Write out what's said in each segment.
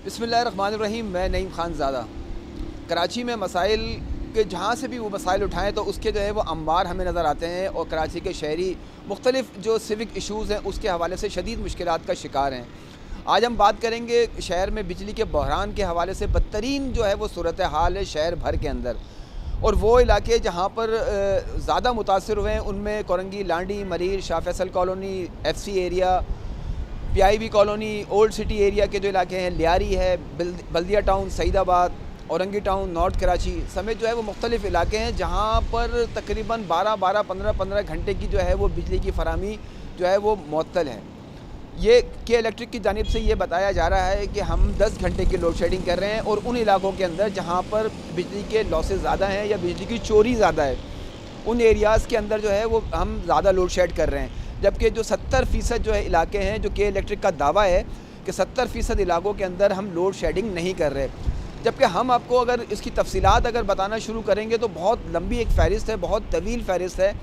बिस्मिल्लाहिर्रहमानिर्रहीम। मैं नईम खान ज़ादा। कराची में मसाइल के जहाँ से भी वो मसाइल उठाएँ तो उसके जो है वो अंबार हमें नज़र आते हैं और कराची के शहरी मुख्तलिफ़ जो सिविक इशूज़ हैं उसके हवाले से शदीद मुश्किलात का शिकार हैं। आज हम बात करेंगे शहर में बिजली के बहरान के हवाले से बदतरीन जो है वो सूरत हाल है शहर भर के अंदर, और वो इलाके जहाँ पर ज़्यादा मुतासर हुए हैं उनमें Korangi, Landhi, Malir, Shah Faisal colony, FC area, PIB colony, old city area के जो इलाके हैं, लियारी है, Baldia town, Saeedabad, Orangi town, north Karachi समेत जो है वो मुख्तलिफ़ इलाके हैं जहाँ पर तकरीबन 12-12, 15-15 घंटे की जो है वो बिजली की फराहमी जो है वो मुअत्तल है। ये के इलेक्ट्रिक की जानिब से ये बताया जा रहा है कि हम 10 घंटे की लोड शेडिंग कर रहे हैं, और उन इलाकों के अंदर जहाँ पर बिजली के लॉसेस ज़्यादा हैं या बिजली की चोरी ज़्यादा है उन एरियाज़ के अंदर जो है वो हम ज़्यादा लोड शेड कर रहे हैं। जबकि जो 70% जो है इलाके हैं, जो के इलेक्ट्रिक का दावा है कि 70% इलाकों के अंदर हम लोड शेडिंग नहीं कर रहे, जबकि हम आपको अगर इसकी तफसीलात अगर बताना शुरू करेंगे तो बहुत लंबी एक फ़हरिस्त है, बहुत तवील फ़हरिस्त है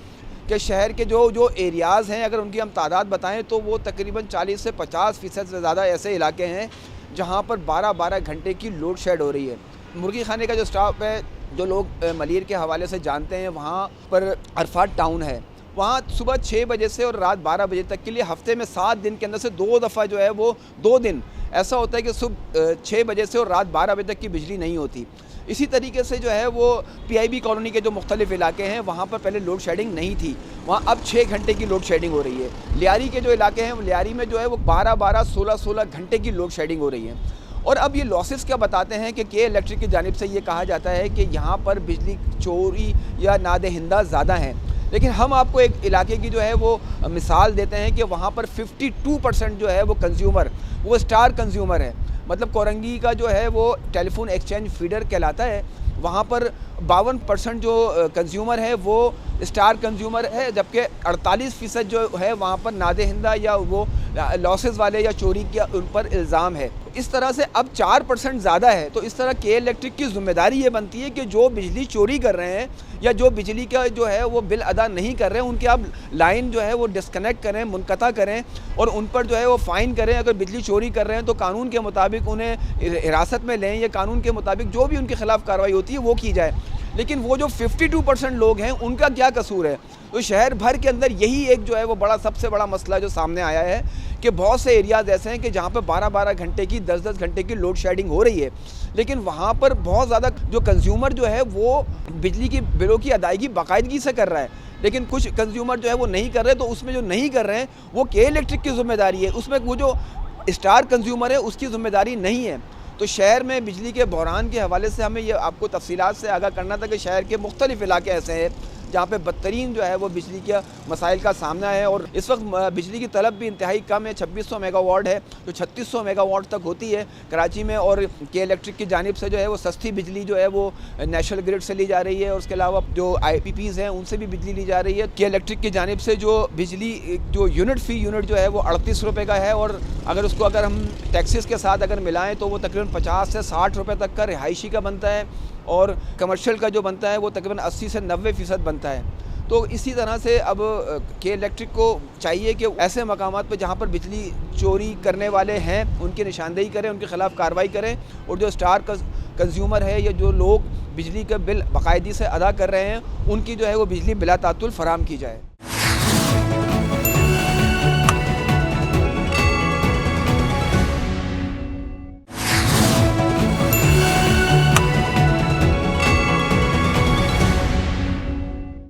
कि शहर के जो एरियाज़ हैं अगर उनकी हम तादाद बताएं तो वो तकरीबन 40 से 50% से ज़्यादा ऐसे इलाके हैं जहाँ पर 12-12 घंटे की लोड शेड हो रही है। मुर्गी खाने का जो स्टाफ है, जो लोग मलीर के हवाले से जानते हैं, वहाँ पर अरफात टाउन है, वहाँ सुबह 6 बजे से और रात 12 बजे तक के लिए हफ्ते में 7 दिन के अंदर से 2 दफ़ा जो है वो 2 दिन ऐसा होता है कि सुबह 6 बजे से और रात 12 बजे तक की बिजली नहीं होती। इसी तरीके से जो है वो PIB कॉलोनी के जो मुख्तलिफ़ इलाके हैं वहाँ पर पहले लोड शेडिंग नहीं थी, वहाँ अब 6 घंटे की लोड शेडिंग हो रही है। लियारी के जो इलाके हैं, लियारी में जो है वो 12-12, 16-16 घंटे की लोड शेडिंग हो रही है। और अब ये लॉसेस क्या बताते हैं कि के इलेक्ट्रिक की जानिब से ये कहा जाता है कि यहाँ पर बिजली चोरी या नादहिंदा ज़्यादा हैं, लेकिन हम आपको एक इलाके की जो है वो मिसाल देते हैं कि वहाँ पर 52% जो है वो कंज्यूमर वो स्टार कंज्यूमर है। मतलब कोरंगी का जो है वो टेलीफोन एक्सचेंज फीडर कहलाता है, वहाँ पर 52% जो कंज्यूमर है वो स्टार कंज्यूमर है, जबकि 48% जो है वहाँ पर नादहिंदा या वो लॉसेस वाले या चोरी का उन पर इल्ज़ाम है। इस तरह से अब 4% ज़्यादा है। तो इस तरह के इलेक्ट्रिक की ज़िम्मेदारी ये बनती है कि जो बिजली चोरी कर रहे हैं या जो बिजली का जो है वो बिल अदा नहीं कर रहे हैं उनके आप लाइन जो है वो डिस्कनेक्ट करें, मुनक़ता करें और उन पर जो है वो फ़ाइन करें। अगर बिजली चोरी कर रहे हैं तो कानून के मुताबिक उन्हें हिरासत में लें या कानून के मुताबिक जो भी उनके ख़िलाफ़ कार्रवाई होती है वो की जाए। लेकिन वो जो 52% लोग हैं उनका क्या कसूर है? तो शहर भर के अंदर यही एक जो है वो सबसे बड़ा मसला जो सामने आया है कि बहुत से एरियाज़ ऐसे हैं कि जहाँ पर 12-12 घंटे की, 10-10 घंटे की लोड शेडिंग हो रही है, लेकिन वहाँ पर बहुत ज़्यादा जो कंज्यूमर जो है वो बिजली की बिलों की अदायगी बाकायदगी से कर रहा है, लेकिन कुछ कंज्यूमर जो है वो नहीं कर रहे। तो उसमें जो नहीं कर रहे हैं वो के इलेक्ट्रिक की ज़िम्मेदारी है, उसमें वो जो स्टार कंज्यूमर है उसकी ज़िम्मेदारी नहीं है। तो शहर में बिजली के बहरान के हवाले से हमें ये आपको तफसीलात से आगाह करना था कि शहर के मुख्तलिफ़ इलाके ऐसे हैं जहाँ पे बदतरीन जो है वो बिजली के मसाइल का सामना है, और इस वक्त बिजली की तलब भी इंतहाई कम है। 2600 मेगावाट है जो 3600 मेगावाट तक होती है कराची में, और के इलेक्ट्रिक की जानिब से जो है वो सस्ती बिजली जो है वो नेशनल ग्रिड से ली जा रही है, और उसके अलावा जो IPPs हैं उनसे भी बिजली ली जा रही है। के इलेक्ट्रिक की जानिब से जो बिजली जो फ़ी यूनिट जो है वो 38 रुपये का है, और अगर हम टैक्सेस के साथ अगर मिलाएँ तो वो तकरीबन 50 से 60 रुपये तक का रिहायशी का बनता है, और कमर्शियल का जो बनता है वो तकरीबन 80 से 90% बनता है। तो इसी तरह से अब के इलेक्ट्रिक को चाहिए कि ऐसे मकामात पर जहाँ पर बिजली चोरी करने वाले हैं उनकी निशानदेही करें, उनके ख़िलाफ़ कार्रवाई करें, और जो स्टार कंज्यूमर है या जो लोग बिजली का बिल बाकायदगी से अदा कर रहे हैं उनकी जो है वो बिजली बिला तात्तुल फराहम की जाए।